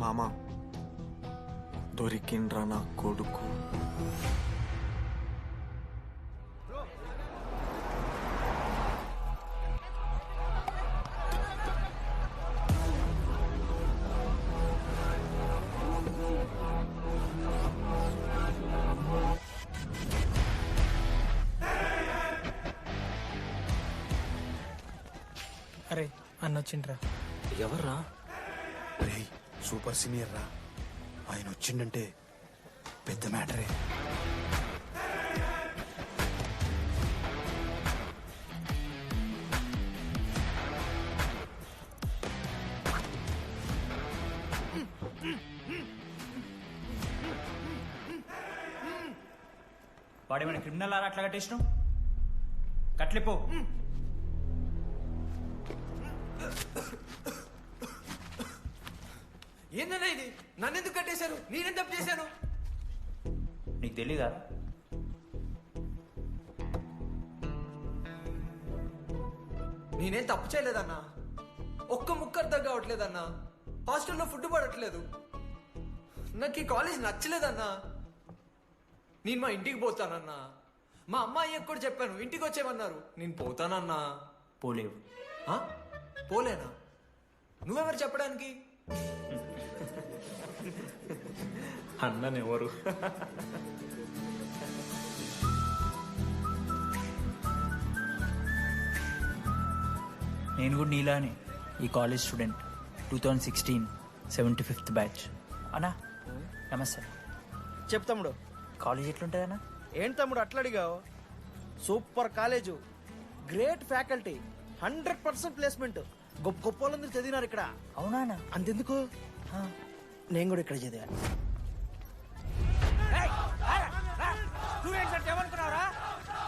మామ దొరికిండ్రా నా కొడుకు. అరే అన్నొచ్చిండ్రా. ఎవర్రా? రేయ్ సూపర్ సీనియర్ రా, ఆయన వచ్చిండంటే పెద్ద మ్యాటరే. వాడేమైనా క్రిమినల్ ఆరా అట్లా కట్టేసినావు? కట్లిపో. ఏందన్నా ఇది? నన్నెందుకు కట్టేశారు? నేనేం తప్పు చేశాను? నీకు తెలీదా? నేనేం తప్పు చేయలేదన్నా. ఒక్క ముక్క అర్థం కావట్లేదన్నా. హాస్టల్లో ఫుడ్ పడట్లేదు. నాకు ఈ కాలేజ్ నచ్చలేదన్నా. నేను మా ఇంటికి పోతానన్నా. మా అమ్మాయి కూడా చెప్పాను, ఇంటికి వచ్చేమన్నారు. నేను పోతానన్నా. పోలేవు. ఆ? పోలేనా? నువ్వెవరు చెప్పడానికి? అన్ననెవరు? నేను కూడా నీలానే ఈ కాలేజ్ స్టూడెంట్, 2016 75th బ్యాచ్. అన్నా నమస్తే. చెప్పు తమ్ముడు. కాలేజ్ ఎట్లుంటుంది అన్న? ఏంటి తమ్ముడు అట్లా అడిగావు? Super college, great faculty, 100% placement. గొప్ప గొప్ప వాళ్ళందరూ చదివినారు ఇక్కడ. అవునా అన్న? అంతెందుకు, నేను కూడా ఇక్కడ చదివా.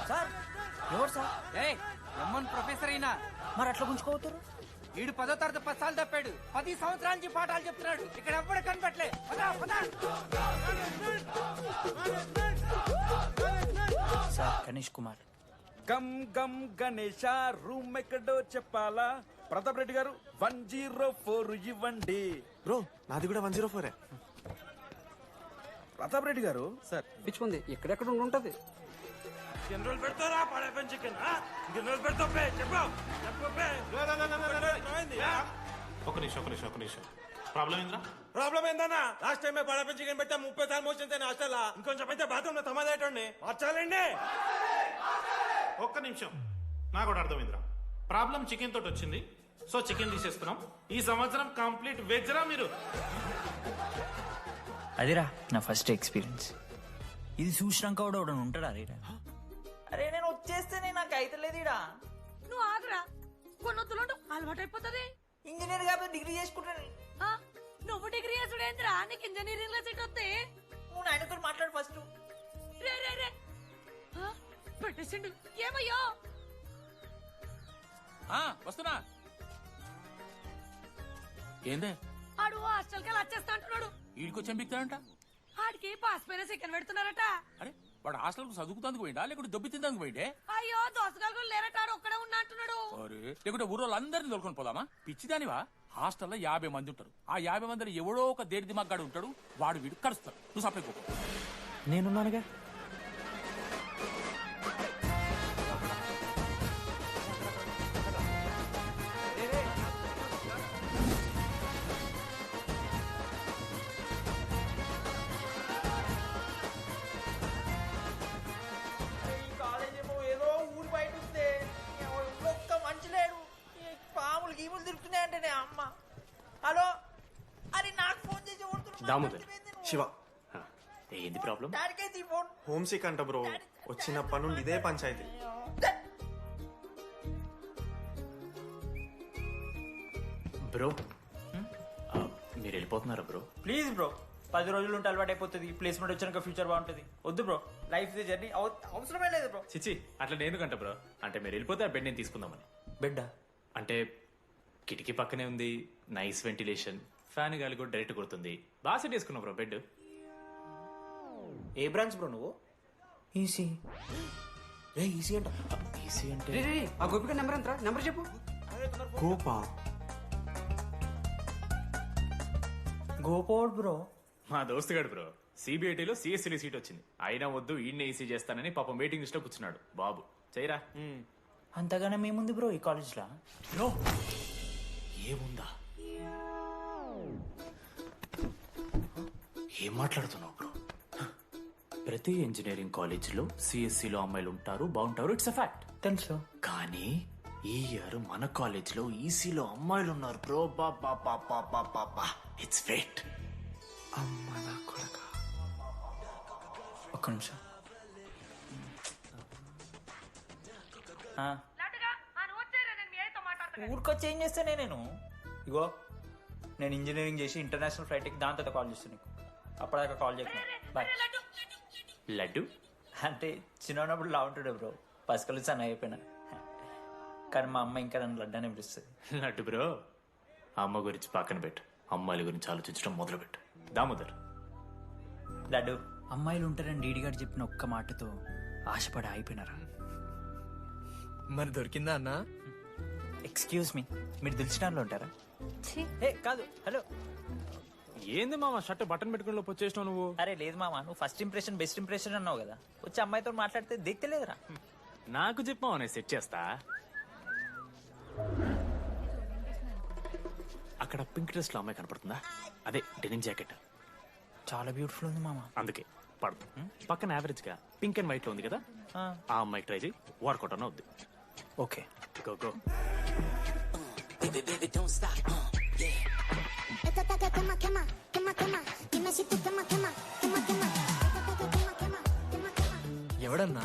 సార్ ఎవరు సార్? ప్రొఫెసర్ అయినా మరి అట్లా గుంజుకోవతారు? వీడు 10వ తరగతి 10 సార్లు తప్పాడు. 10 సంవత్సరాల నుంచి పాఠాలు చెప్తున్నాడు. ఇక్కడ ఎవ్వడు కనిపెట్టలే. సార్ గణేష్ కుమార్. గమ్ గమ్ గణేష రూమ్ ఎక్కడో చెప్పాలా? ప్రతాప్ రెడ్డి గారు 104 ఇవ్వండి. బ్రో నాది కూడా 104. ప్రతాప్ రెడ్డి గారు సార్ పిచ్చుకుంది, ఎక్కడెక్కడ ఉంటది. జనరల్ పెడతారా? పడేపని చికెన్ జనరల్ పెడతా. ఒక నిమిషం ప్రాబ్లం ఏంద్రా? ప్రాబ్లం ఏందన్నా? లాస్ట్ టైం పడేపని చికెన్ పెట్టా 30 సార్లు మోషన్ హాస్టల్. ఇంకొంచెం అయితే బాత్రూమ్ లో తమాదేటండి మార్చాలండి. ఒక్క నిమిషం, నాకు కూడా అర్థమైందిరా. ప్రాబ్లం చికెన్ తోటి వచ్చింది, సో చికెన్ తీసేస్తున్నాం. ఈ సంవత్సరం కంప్లీట్ వెజ్ రా మీరు. అదిరా నా ఫస్ట్ ఎక్స్పీరియన్స్. ఇది చూసినాక కూడా ఒకడు ఉంటాడా రేరా? అరే నేను వచ్చేస్తేనే నాకు అయితలేదు ఇడా. నువ్వు ఆగురా, కొన్నొత్తులు అలవాటు అయిపోతుంది. ఇంజనీర్ కాబట్టి డిగ్రీ చేసుకుంటాను. నువ్వు డిగ్రీ చేసుడేంద్రా? నీకు ఇంజనీరింగ్ లో సీట్ వస్తే నువ్వు నాయనతో మాట్లాడు ఫస్ట్. రే రే రే పెట్టేసిండు. ఏమయ్యో వస్తున్నా. ఏందే ఆడు హాస్టల్ కి వచ్చేస్తా అంటున్నాడు. వీడికి చెంపిస్తాడంట. ఆడికి పాస్ పైన చికెన్ పెడుతున్నారట. అరే వాడు హాస్టల్ కు చదువుకుతానికి పోయిండా లేకుంటే దెబ్బ తిందానికి పోయిండే? అయ్యో దోసగాళ్ళు లేరట, ఆడు ఒక్కడే ఉన్నా అంటున్నాడు. అరే లేకుంటే ఊరోళ్ళు అందరినీ దొరుకుని పోదామా? పిచ్చిదానివా? హాస్టల్లో 50 మంది ఉంటారు. ఆ 50 మందిలో ఎవడో ఒక దేడి దిమాగ్గాడు ఉంటాడు. వాడు వీడు కరుస్తాడు. నువ్వు సపరేట్ పో. నేనున్నానుగా. గీములు తిరుగుతున్నాయంటే అమ్మ. హలో, అరే నాకు ఫోన్ చేసి దామోదర్ శివ, ఏంది ప్రాబ్లం? డాడీకైతే ఫోన్. హోమ్ సిక్ అంట బ్రో. వచ్చినప్పటి నుండి ఇదే పంచాయతీ. బ్రో మీరు వెళ్ళిపోతున్నారా బ్రో? ప్లీజ్ బ్రో, 10 రోజులు ఉంటే అలవాటు అయిపోతుంది. ప్లేస్మెంట్ వచ్చాక ఫ్యూచర్ బాగుంటుంది. వద్దు బ్రో, లైఫ్ ది జర్నీ, అవసరమే లేదు బ్రో. చిచి అట్లా నేను కంట బ్రో. అంటే మీరు వెళ్ళిపోతే ఆ బెడ్ నేను తీసుకుందామని. బెడ్డా? అంటే కిటికీ పక్కనే ఉంది, నైస్ వెంటిలేషన్, ఫ్యాన్ గాలి కూడా డైరెక్ట్ కొడుతుంది. బాగా సెట్ చేసుకున్నావు బ్రో బెడ్. ఏ బ్రాంచ్ బ్రో నువ్వు? ఈసీ. ఈసీ అంట. ఈసీ అంటే ఆ గోపిక నెంబర్ ఎంత? నెంబర్ చెప్పు. కోపా గోపోడ్ బ్రో. మా దోస్తుగాడు బ్రో సిబిఐటీలో సిఎస్సీలో సీట్ వచ్చింది. అయినా వద్దు ఈయన ఈసీ చేస్తానని పాపం వెయిటింగ్ లిస్ట్ లో కూర్చున్నాడు. బాబు చేయరా. అంతగానే మేముంది బ్రో ఈ కాలేజ్లో. బ్రో ఏముందా? ఏం మాట్లాడుతున్నావు బ్రో? ప్రతి ఇంజనీరింగ్ కాలేజీలో సిఎస్సిలో అమ్మాయిలు ఉంటారు, బాగుంటారు. It's a fact. తెలుసు. కానీ ఈ ఇయర్ మన కాలేజీలో ఈసీలో అమ్మాయిలు ఉన్నారు బ్రో. Baba it's fate. అమ్మ నా కొడక. ఒక్క నిమిషం. ఊరికొచ్చి ఏం చేస్తానే నేను? ఇగో నేను ఇంజనీరింగ్ చేసి ఇంటర్నేషనల్ ఫ్లైట్కి దాని తర్వాత కాల్ చేస్తాను నీకు. అప్పటిదాకా కాల్ చేయకు. బాయ్. లడ్డు అంటే చిన్నప్పుడు లా ఉంటుండే బ్రో, పసుకలు సన్న అయిపోయినా. కానీ మా అమ్మ ఇంకా నన్ను లడ్డు అని పిలుస్తుంది. లడ్డు బ్రో అమ్మ గురించి పక్కన పెట్టు, అమ్మాయిల గురించి ఆలోచించడం మొదలుపెట్టు. దామోదర్ లడ్డు, అమ్మాయిలు ఉంటారని డీడీ గారు చెప్పిన ఒక్క మాటతో ఆశపడి అయిపోయినారా? మరి దొరికిందా అన్నా? ఎక్స్క్యూజ్ మీ, మీరు దిల్చినార్లో ఉంటారా? ఏ కాదు, హలో. ఏంది మామ షర్ట్ బటన్ పెట్టుకుని వచ్చేసినావు నువ్వు? అరే లేదు మామ, నువ్వు ఫస్ట్ ఇంప్రెషన్ బెస్ట్ ఇంప్రెషన్ అన్నావు కదా, వచ్చి అమ్మాయితో మాట్లాడితే దిక్కలేదురా. నాకు చెప్పావు నేను సెట్ చేస్తా. అక్కడ పింక్ డ్రెస్ లో అమ్మాయి కనపడుతుందా? అదే డెనిమ్ జాకెట్. చాలా బ్యూటిఫుల్ ఉంది మామ. అందుకే పడదు. పక్కన యావరేజ్ గా పింక్ అండ్ వైట్ లో ఉంది కదా, ఆ అమ్మాయి ట్రై చేయి, వర్కౌట్ అన్న అవుద్ది. Okay go go. ఎవడన్నా?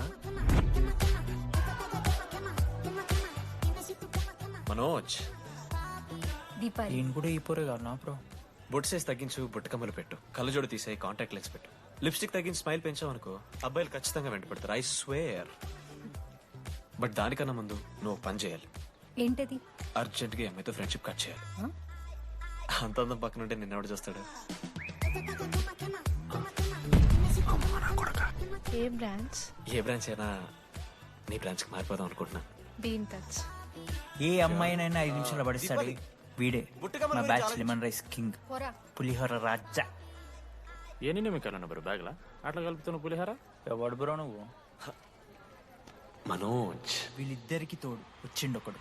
మనోజ్, ఈయన కూడా ఈ పోరే కాదు నా బ్రో. బొట్టు సైజ్ తగ్గించు, బొట్టు కమ్మలు పెట్టు, కళ్ళజోడు తీసేయి, కాంటాక్ట్ లెన్స్ పెట్టు, లిప్స్టిక్ తగ్గించి స్మైల్ పెంచావు అనుకో, అబ్బాయిలు ఖచ్చితంగా వెంట పెడతారు. I swear. బట్ దానికన్నా ముందు నువ్వు పని చేయాలి. ఏంటది? అర్జెంట్ గా అమ్మాయితో ఫ్రెండ్షిప్ కట్ చేయాలి. అంత అందం పక్కన ఉంటే నిన్నెవడు చూస్తాడు? ఏ బ్రాంచ్? ఏ బ్రాంచ్ అయినా నీ బ్రాంచ్ కి మారిపోదాం అనుకుంటున్నా. Be in touch. ఏ అమ్మాయినైనా 5 నిమిషాలు పడిస్తాడు వీడే. మా బ్యాచ్ లెమన్ రైస్ కింగ్, పోరా. పులిహోర రాజా. ఏ నిమికాలన్నా బ్రో బ్యాగ్ లా అట్లా కలుపుతున్న పులిహార? ఎవడు బ్రో నువ్వు? మనోజ్, వీళ్ళిద్దరికి తోడు వచ్చిండు ఒకడు.